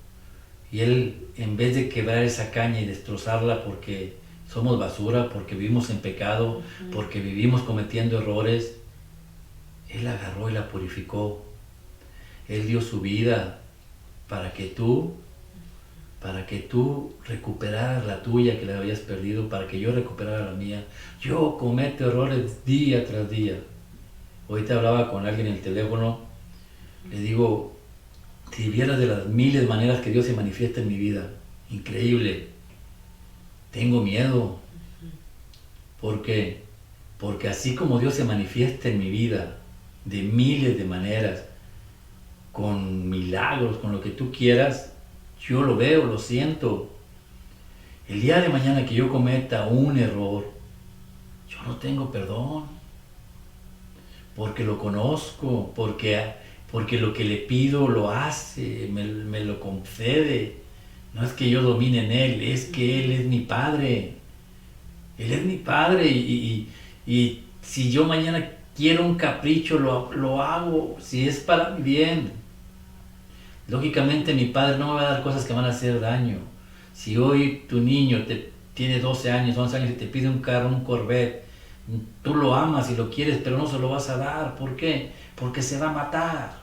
Y Él, en vez de quebrar esa caña y destrozarla porque somos basura, porque vivimos en pecado, porque vivimos cometiendo errores, Él la agarró y la purificó. Él dio su vida para que tú recuperaras la tuya que la habías perdido, para que yo recuperara la mía. Yo cometo errores día tras día. Ahorita hablaba con alguien en el teléfono, le digo, si vieras de las miles maneras que Dios se manifiesta en mi vida, increíble, tengo miedo. ¿Por qué? Porque así como Dios se manifiesta en mi vida, de miles de maneras, con milagros, con lo que tú quieras, yo lo veo, lo siento. El día de mañana que yo cometa un error, yo no tengo perdón, porque lo conozco, porque lo que le pido lo hace, me lo concede. No es que yo domine en Él, es que Él es mi Padre. Él es mi Padre y si yo mañana quiero un capricho, lo hago, si es para mi bien. Lógicamente mi Padre no me va a dar cosas que van a hacer daño. Si hoy tu niño tiene 12 años, 11 años y te pide un carro, un Corvette, tú lo amas y lo quieres, pero no se lo vas a dar. ¿Por qué? Porque se va a matar.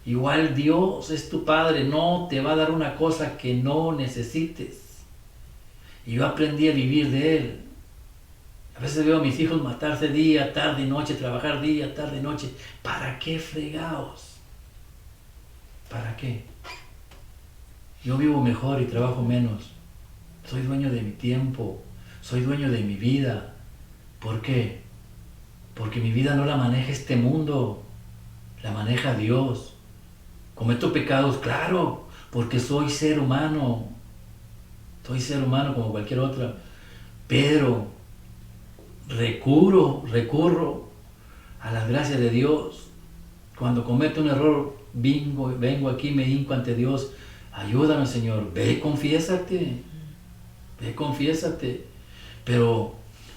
Igual Dios es tu Padre, no te va a dar una cosa que no necesites. Y yo aprendí a vivir de Él. A veces veo a mis hijos matarse día, tarde y noche, trabajar día, tarde y noche. ¿Para qué fregados? ¿Para qué? Yo vivo mejor y trabajo menos. Soy dueño de mi tiempo, soy dueño de mi vida. ¿Por qué? Porque mi vida no la maneja este mundo, la maneja Dios. ¿Cometo pecados? Claro, porque soy ser humano. Soy ser humano como cualquier otra. Pero recurro a las gracias de Dios. Cuando cometo un error, vengo aquí, me hinco ante Dios. Ayúdame, Señor. Ve, confiésate. Pero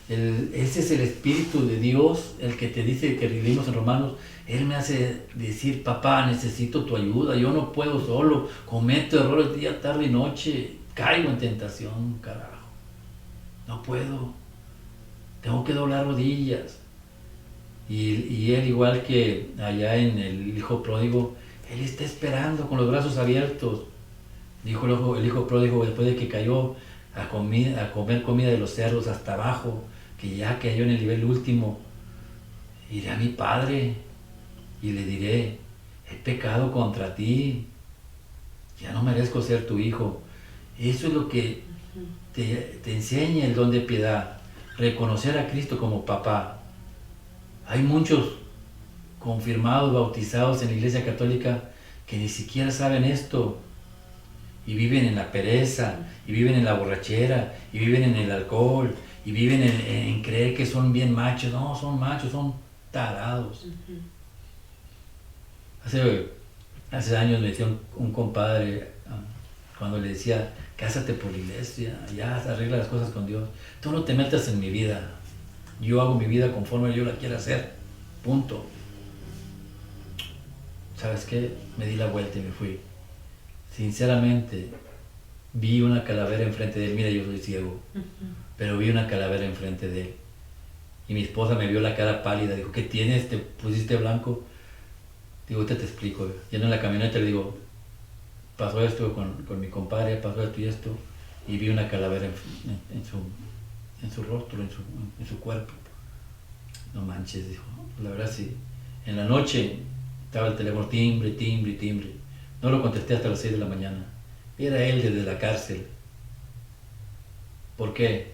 ese es el Espíritu de Dios, el que te dice que vivimos en Romanos. Él me hace decir, papá, necesito tu ayuda. Yo no puedo solo. Cometo errores día, tarde y noche. Caigo en tentación, carajo. No puedo. Tengo que doblar rodillas. Y él, igual que allá en el hijo pródigo, él está esperando con los brazos abiertos. Dijo el hijo pródigo después de que cayó a comer comida de los cerdos hasta abajo, que ya cayó en el nivel último. Iré a mi padre y le diré, he pecado contra ti, ya no merezco ser tu hijo. Eso es lo que te enseña el don de piedad, reconocer a Cristo como papá. Hay muchos confirmados, bautizados en la Iglesia Católica que ni siquiera saben esto. y viven en la pereza, y viven en la borrachera, y viven en el alcohol, y viven en creer que son bien machos. No, son machos, son tarados. Hace años me decía un compadre, cuando le decía, cásate por la iglesia, ya arregla las cosas con Dios. Tú no te metas en mi vida, yo hago mi vida conforme yo la quiera hacer, punto. ¿Sabes qué? Me di la vuelta y me fui. Sinceramente, vi una calavera enfrente de él. Mira, yo soy ciego, pero vi una calavera enfrente de él. Y mi esposa me vio la cara pálida, dijo, ¿qué tienes? ¿Te pusiste blanco? Digo, ahorita te explico. Yendo en la camioneta le digo, pasó esto con mi compadre, pasó esto y esto, y vi una calavera en su rostro, en su cuerpo. No manches, dijo, la verdad sí. En la noche estaba el teléfono, timbre, timbre, timbre. No lo contesté hasta las 6 de la mañana. Era él desde la cárcel. ¿Por qué?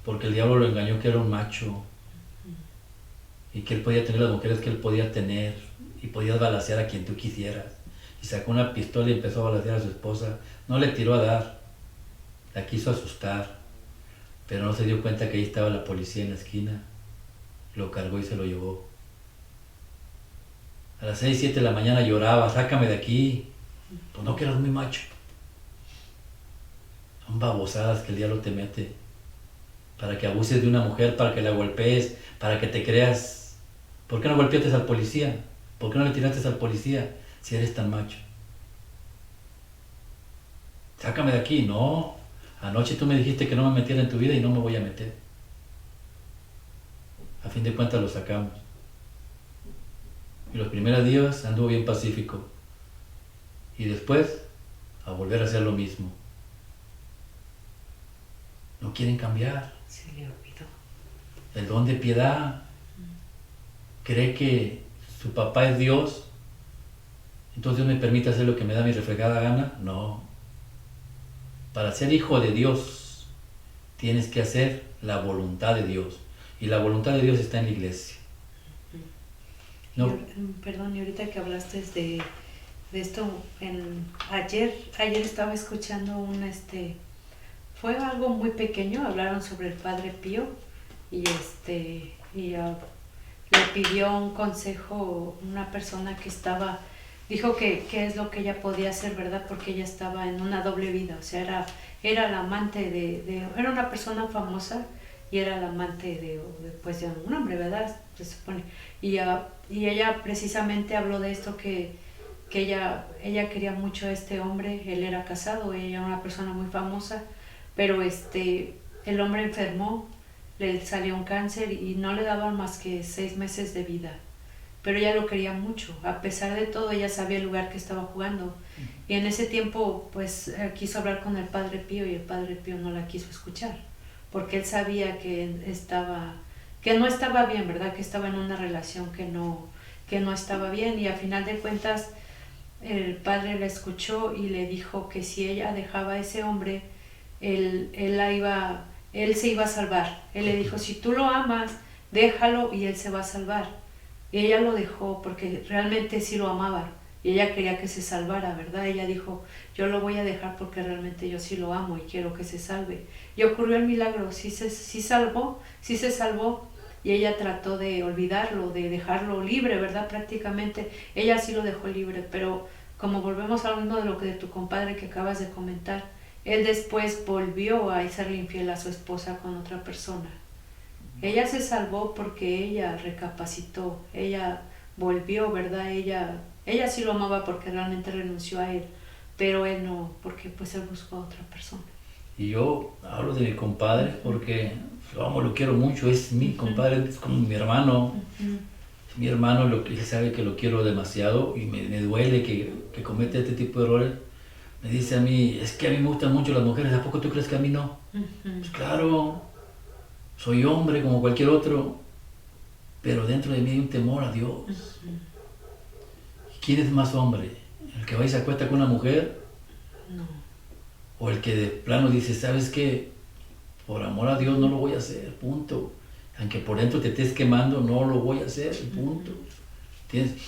Porque el diablo lo engañó que era un macho y que él podía tener las mujeres que él podía tener y podías balacear a quien tú quisieras. Y sacó una pistola y empezó a balacear a su esposa. No le tiró a dar, la quiso asustar, pero no se dio cuenta que ahí estaba la policía en la esquina. Lo cargó y se lo llevó. A las 6, 7 de la mañana lloraba, sácame de aquí. Pues no, que eras muy macho. Son babosadas que el diablo te mete para que abuses de una mujer, para que la golpees, para que te creas. ¿Por qué no golpeaste al policía? ¿Por qué no le tiraste al policía si eres tan macho? Sácame de aquí. No, anoche tú me dijiste que no me metiera en tu vida y no me voy a meter. A fin de cuentas lo sacamos. Y los primeros días anduvo bien pacífico. Y después, a volver a hacer lo mismo. No quieren cambiar. Se le olvidó. El don de piedad. Cree que su papá es Dios. Entonces Dios me permite hacer lo que me da mi refregada gana. No. Para ser hijo de Dios, tienes que hacer la voluntad de Dios. Y la voluntad de Dios está en la iglesia. No. Perdón, y ahorita que hablaste de esto, ayer estaba escuchando fue algo muy pequeño, hablaron sobre el Padre Pío y le pidió un consejo una persona que dijo que qué es lo que ella podía hacer, ¿verdad? Porque ella estaba en una doble vida, o sea, era la amante era una persona famosa y era la amante de un hombre, ¿verdad? Se supone. Y ella precisamente habló de esto, que ella quería mucho a este hombre. Él era casado, ella era una persona muy famosa, pero el hombre enfermó, le salió un cáncer y no le daban más que 6 meses de vida. Pero ella lo quería mucho, a pesar de todo ella sabía el lugar que estaba jugando. Y en ese tiempo pues quiso hablar con el Padre Pío y el Padre Pío no la quiso escuchar, porque él sabía que no estaba bien, ¿verdad? Que estaba en una relación que no estaba bien, y a final de cuentas el padre la escuchó y le dijo que si ella dejaba a ese hombre, él se iba a salvar. Él le dijo, si tú lo amas, déjalo y él se va a salvar. Y ella lo dejó porque realmente sí lo amaba y ella quería que se salvara, ¿verdad? Ella dijo, yo lo voy a dejar porque realmente yo sí lo amo y quiero que se salve. Y ocurrió el milagro, sí se salvó, y ella trató de olvidarlo, de dejarlo libre, ¿verdad? Prácticamente ella sí lo dejó libre, pero como volvemos a lo mismo de tu compadre que acabas de comentar, él después volvió a serle infiel a su esposa con otra persona. Ella se salvó porque ella recapacitó, ella volvió, ¿verdad? Ella sí lo amaba porque realmente renunció a él, pero él no, porque pues él buscó a otra persona. Y yo hablo de mi compadre porque lo amo, lo quiero mucho, es mi compadre, es como mi hermano. Es mi hermano, él sabe que lo quiero demasiado y me duele que cometa este tipo de errores. Me dice a mí, es que a mí me gustan mucho las mujeres, ¿a poco tú crees que a mí no? Pues claro, soy hombre como cualquier otro, pero dentro de mí hay un temor a Dios. ¿Quién es más hombre? ¿El que va y se acuesta con una mujer? No. ¿O el que de plano dice, ¿sabes qué? Por amor a Dios no lo voy a hacer, punto. Aunque por dentro te estés quemando, no lo voy a hacer, punto. ¿Entiendes?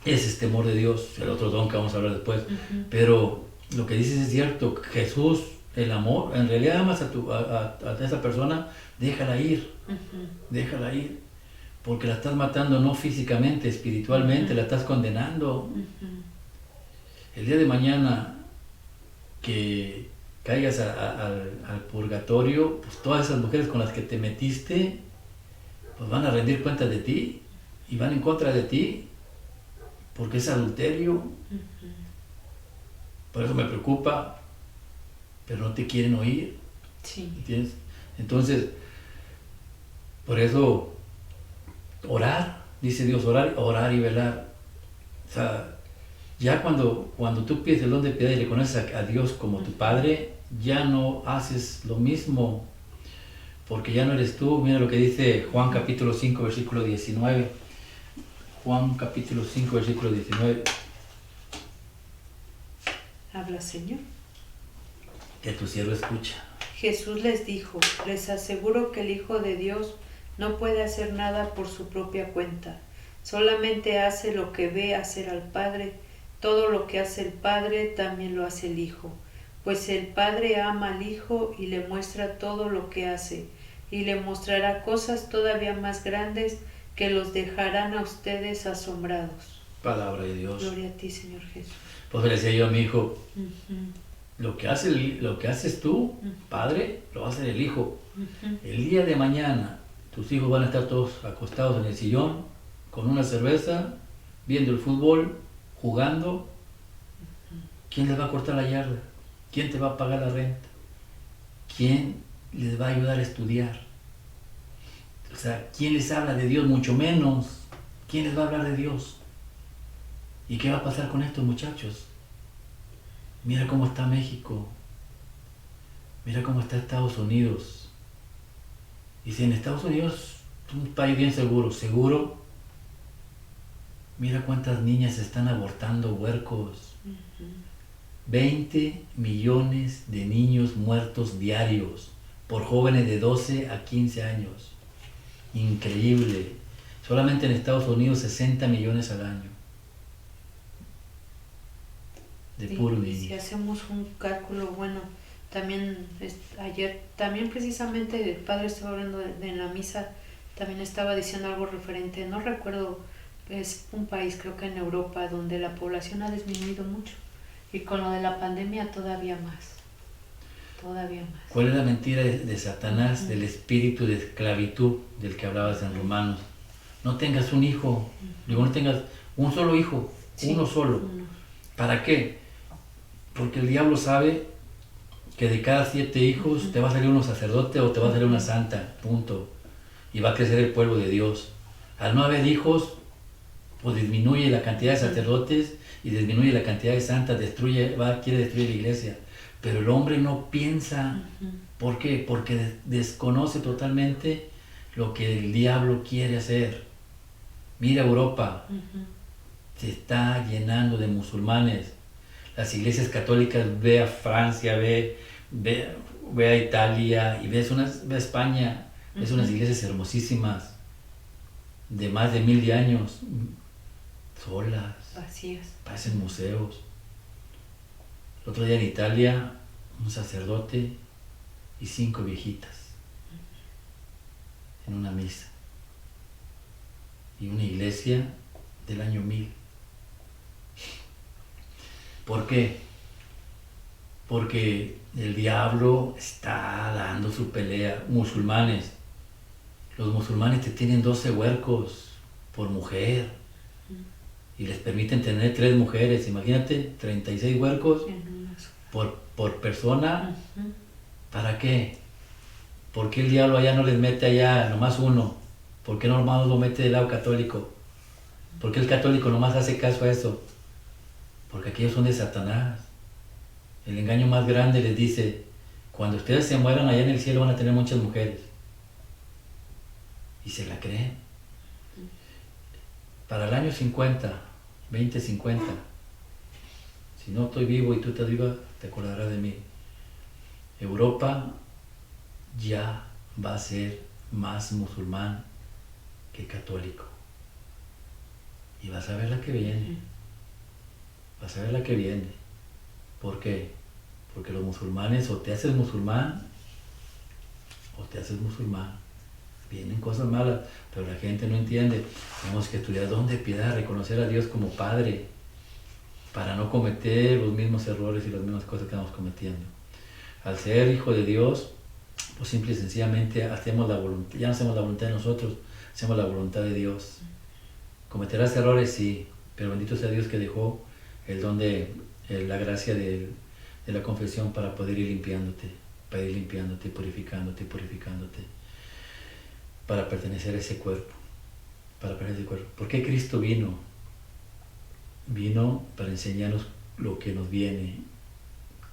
Ese es temor de Dios, el otro don que vamos a hablar después. Pero lo que dices es cierto. Jesús, el amor, en realidad amas a esa persona, déjala ir, déjala ir, porque la estás matando no físicamente, espiritualmente, la estás condenando. El día de mañana que caigas al purgatorio, pues todas esas mujeres con las que te metiste, pues van a rendir cuentas de ti y van en contra de ti, porque es adulterio. Por eso me preocupa, pero no te quieren oír. Sí. ¿Entiendes? Entonces, por eso, orar, dice Dios, orar y velar. O sea, ya cuando tú pides el don de piedad y le conoces a Dios como tu Padre, ya no haces lo mismo, porque ya no eres tú. Mira lo que dice Juan capítulo 5, versículo 19. Juan capítulo 5, versículo 19. Habla, Señor. Que tu siervo escucha. Jesús les dijo, les aseguro que el Hijo de Dios no puede hacer nada por su propia cuenta, solamente hace lo que ve hacer al Padre. Todo lo que hace el Padre también lo hace el Hijo, pues el Padre ama al Hijo y le muestra todo lo que hace, y le mostrará cosas todavía más grandes que los dejarán a ustedes asombrados. Palabra de Dios. Gloria a ti, Señor Jesús. Pues le decía yo a mi hijo, lo que haces tú, Padre, lo va a hacer el Hijo. El día de mañana, tus hijos van a estar todos acostados en el sillón, con una cerveza, viendo el fútbol, jugando. ¿Quién les va a cortar la yarda? ¿Quién te va a pagar la renta? ¿Quién les va a ayudar a estudiar? O sea, ¿quién les habla de Dios? Mucho menos. ¿Quién les va a hablar de Dios? ¿Y qué va a pasar con estos muchachos? Mira cómo está México. Mira cómo está Estados Unidos. Y si en Estados Unidos es un país bien seguro, mira cuántas niñas están abortando huercos. 20 millones de niños muertos diarios por jóvenes de 12 a 15 años. Increíble. Solamente en Estados Unidos 60 millones al año. De puro niño. Si hacemos un cálculo, bueno, también ayer, también precisamente el padre estaba hablando en la misa, también estaba diciendo algo referente, no recuerdo, es un país creo que en Europa donde la población ha disminuido mucho y con lo de la pandemia todavía más. ¿Cuál es la mentira de Satanás, del espíritu de esclavitud del que hablabas en Romanos? No tengas un hijo, digo, no tengas un solo hijo, uno solo. ¿Para qué? Porque el diablo sabe que de cada 7 hijos te va a salir uno sacerdote o te va a salir una santa, punto. Y va a crecer el pueblo de Dios. Al no haber hijos, pues disminuye la cantidad de sacerdotes y disminuye la cantidad de santas, quiere destruir la iglesia. Pero el hombre no piensa. ¿Por qué? Porque desconoce totalmente lo que el diablo quiere hacer. Mira Europa, se está llenando de musulmanes. Las iglesias católicas, ve a Francia, ve a Italia y ve a España, ves unas iglesias hermosísimas de más de 1000 años, solas, vacías, parecen museos. El otro día en Italia, un sacerdote y 5 viejitas en una misa, y una iglesia del año 1000. ¿Por qué? Porque el diablo está dando su pelea. Musulmanes, los musulmanes te tienen 12 huercos por mujer y les permiten tener 3 mujeres. Imagínate, 36 huercos por persona. ¿Para qué? ¿Por qué el diablo allá no les mete allá nomás uno? ¿Por qué nomás lo mete del lado católico? ¿Por qué el católico nomás hace caso a eso? Porque aquellos son de Satanás. El engaño más grande les dice, cuando ustedes se mueran allá en el cielo van a tener muchas mujeres. Y se la creen. Para el año 2050, si no estoy vivo y tú estás viva, te acordarás de mí. Europa ya va a ser más musulmán que católico. Y vas a ver la que viene. Vas a ver la que viene. ¿Por qué? Porque los musulmanes o te haces musulmán o te haces musulmán. Vienen cosas malas, pero la gente no entiende. Tenemos que estudiar don de piedad, reconocer a Dios como Padre, para no cometer los mismos errores y las mismas cosas que estamos cometiendo. Al ser hijo de Dios, pues simple y sencillamente hacemos la voluntad, ya no hacemos la voluntad de nosotros, hacemos la voluntad de Dios. ¿Cometerás errores? Sí, pero bendito sea Dios que dejó el don de la gracia de la confesión para poder ir limpiándote, purificándote, para pertenecer a ese cuerpo, ¿Por qué Cristo vino? Vino para enseñarnos lo que nos viene.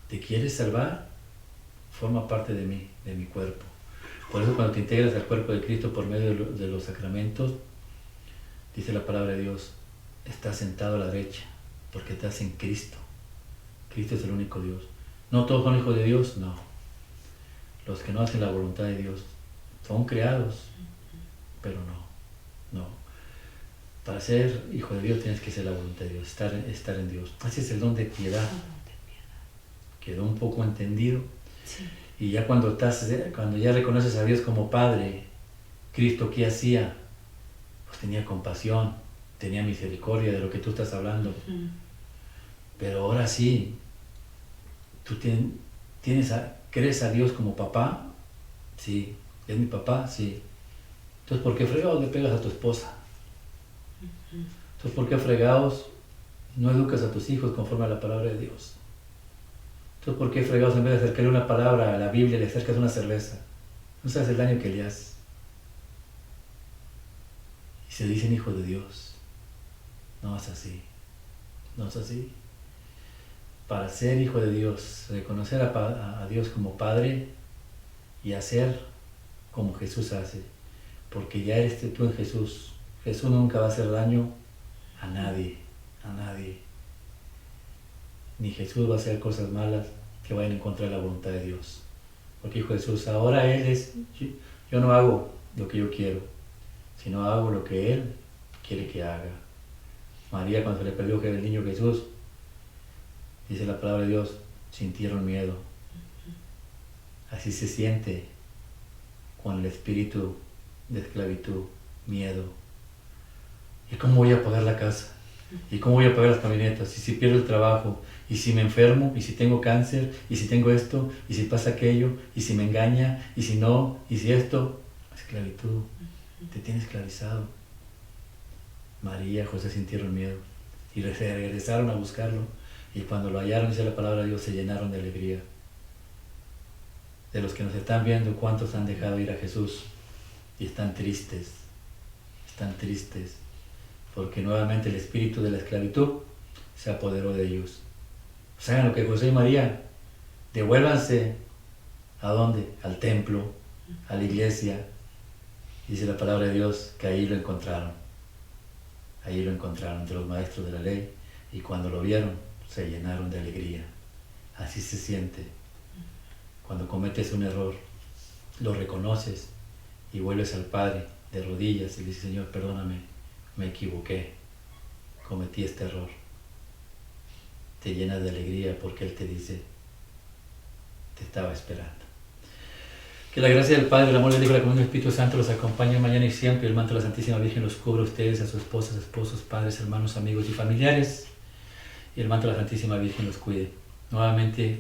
¿Te quieres salvar? Forma parte de mí, de mi cuerpo. Por eso cuando te integras al cuerpo de Cristo por medio de los sacramentos, dice la palabra de Dios, estás sentado a la derecha, porque estás en Cristo. Cristo es el único Dios. ¿No todos son hijos de Dios? No. Los que no hacen la voluntad de Dios son creados, pero no. Para ser hijo de Dios tienes que hacer la voluntad de Dios, estar en Dios. Así es el don de piedad. Quedó un poco entendido. Sí. Y ya cuando ya reconoces a Dios como Padre, Cristo, ¿qué hacía? Pues tenía compasión, tenía misericordia de lo que tú estás hablando. Pero ahora sí, tú ¿crees a Dios como papá? Sí. ¿Es mi papá? Sí. Entonces, ¿por qué fregados le pegas a tu esposa? Entonces, ¿por qué fregados no educas a tus hijos conforme a la palabra de Dios? Entonces, ¿por qué fregados en vez de acercarle una palabra a la Biblia le acercas una cerveza? No sabes el daño que le haces. Y se dicen hijos de Dios. No es así. No es así. Para ser hijo de Dios, reconocer a Dios como Padre y hacer como Jesús hace. Porque ya eres tú en Jesús. Jesús nunca va a hacer daño a nadie. Ni Jesús va a hacer cosas malas que vayan en contra de la voluntad de Dios. Porque dijo Jesús, ahora yo no hago lo que yo quiero, sino hago lo que Él quiere que haga. María, cuando se le perdió el niño Jesús, dice la palabra de Dios, sintieron miedo. Así se siente con el espíritu de esclavitud, miedo. ¿Y cómo voy a pagar la casa? ¿Y cómo voy a pagar las camionetas? ¿Y si pierdo el trabajo? ¿Y si me enfermo? ¿Y si tengo cáncer? ¿Y si tengo esto? ¿Y si pasa aquello? ¿Y si me engaña? ¿Y si no? ¿Y si esto? Esclavitud. Te tiene esclavizado. María y José sintieron miedo y regresaron a buscarlo. Y cuando lo hallaron, dice la palabra de Dios, se llenaron de alegría. De los que nos están viendo, ¿cuántos han dejado ir a Jesús? Y están tristes, porque nuevamente el espíritu de la esclavitud se apoderó de ellos. Pues hagan lo que José y María, devuélvanse, ¿a dónde? Al templo, a la iglesia. Dice la palabra de Dios que ahí lo encontraron entre los maestros de la ley, y cuando lo vieron, se llenaron de alegría. Así se siente. Cuando cometes un error, lo reconoces y vuelves al Padre de rodillas y le dices, Señor, perdóname, me equivoqué, cometí este error. Te llenas de alegría porque Él te dice, te estaba esperando. Que la gracia del Padre, el amor del Hijo y la comunión del Espíritu Santo los acompañe mañana y siempre. El manto de la Santísima Virgen los cubra a ustedes, a sus esposas, esposos, padres, hermanos, amigos y familiares. Y el manto de la Santísima Virgen los cuide. Nuevamente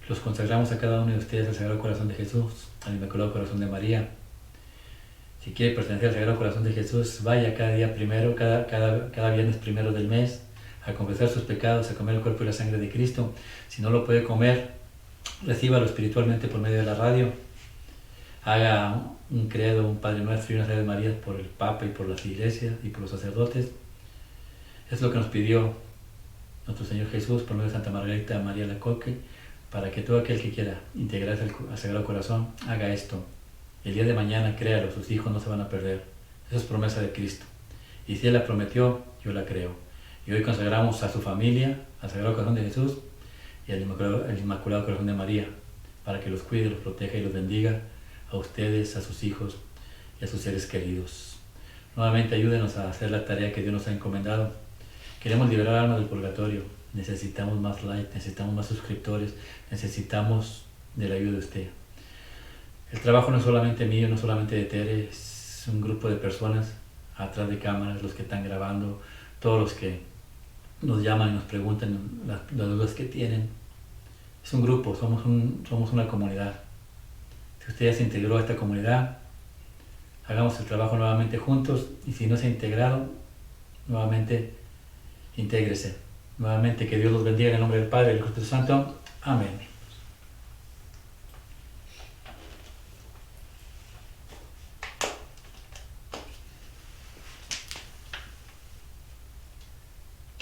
los consagramos a cada uno de ustedes al Sagrado Corazón de Jesús, al Inmaculado Corazón de María. Si quiere pertenecer al Sagrado Corazón de Jesús, vaya cada día primero, cada viernes primero del mes, a confesar sus pecados, a comer el cuerpo y la sangre de Cristo. Si no lo puede comer, recíbalo espiritualmente por medio de la radio. Haga un credo, un Padre Nuestro y una Ave María por el Papa y por las iglesias y por los sacerdotes. Es lo que nos pidió nuestro Señor Jesús por medio de Santa Margarita María Lacoque, para que todo aquel que quiera integrarse al Sagrado Corazón haga esto. El día de mañana, créalo, sus hijos no se van a perder. Esa es promesa de Cristo. Y si Él la prometió, yo la creo. Y hoy consagramos a su familia, al Sagrado Corazón de Jesús y al Inmaculado Corazón de María, para que los cuide, los proteja y los bendiga a ustedes, a sus hijos y a sus seres queridos. Nuevamente ayúdenos a hacer la tarea que Dios nos ha encomendado. Queremos liberar almas del purgatorio. necesitamos más likes, necesitamos más suscriptores, necesitamos de la ayuda de usted. El trabajo no es solamente mío, no solamente de Tere, es un grupo de personas atrás de cámaras, los que están grabando, todos los que nos llaman y nos preguntan las dudas que tienen. Es un grupo, somos una comunidad. Si usted ya se integró a esta comunidad, hagamos el trabajo nuevamente juntos, y si no se ha integrado, nuevamente intégrese. Nuevamente que Dios los bendiga en el nombre del Padre y del Espíritu Santo. Amén.